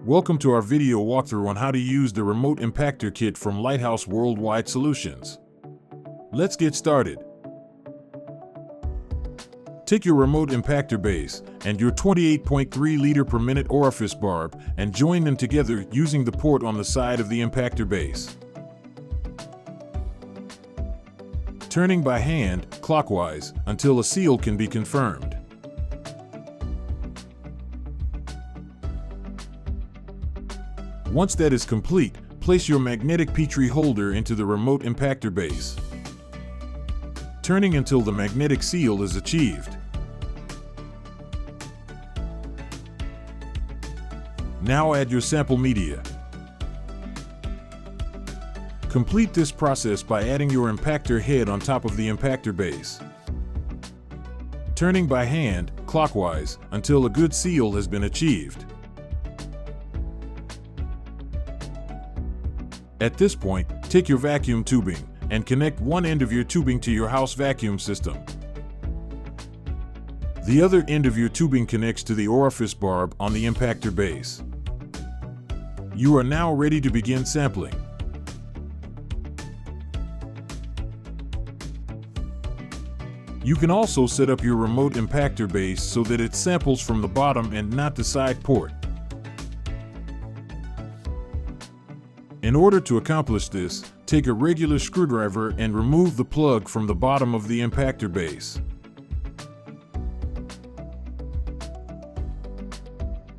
Welcome to our video walkthrough on how to use the Remote Impactor Kit from Lighthouse Worldwide Solutions. Let's get started. Take your remote impactor base and your 28.3 liter per minute orifice barb and join them together using the port on the side of the impactor base. Turning by hand, clockwise, until a seal can be confirmed. Once that is complete, place your magnetic Petri holder into the remote impactor base, turning until the magnetic seal is achieved. Now add your sample media. Complete this process by adding your impactor head on top of the impactor base, turning by hand, clockwise, until a good seal has been achieved. At this point, take your vacuum tubing and connect one end of your tubing to your house vacuum system. The other end of your tubing connects to the orifice barb on the impactor base. You are now ready to begin sampling. You can also set up your remote impactor base so that it samples from the bottom and not the side port. In order to accomplish this, take a regular screwdriver and remove the plug from the bottom of the impactor base.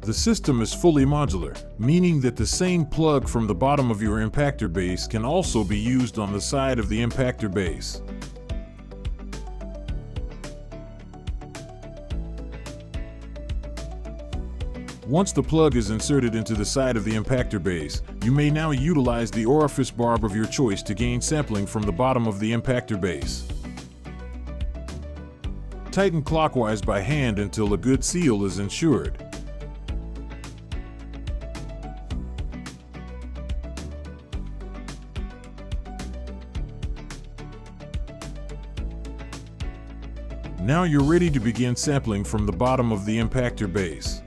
The system is fully modular, meaning that the same plug from the bottom of your impactor base can also be used on the side of the impactor base. Once the plug is inserted into the side of the impactor base, you may now utilize the orifice barb of your choice to gain sampling from the bottom of the impactor base. Tighten clockwise by hand until a good seal is ensured. Now you're ready to begin sampling from the bottom of the impactor base.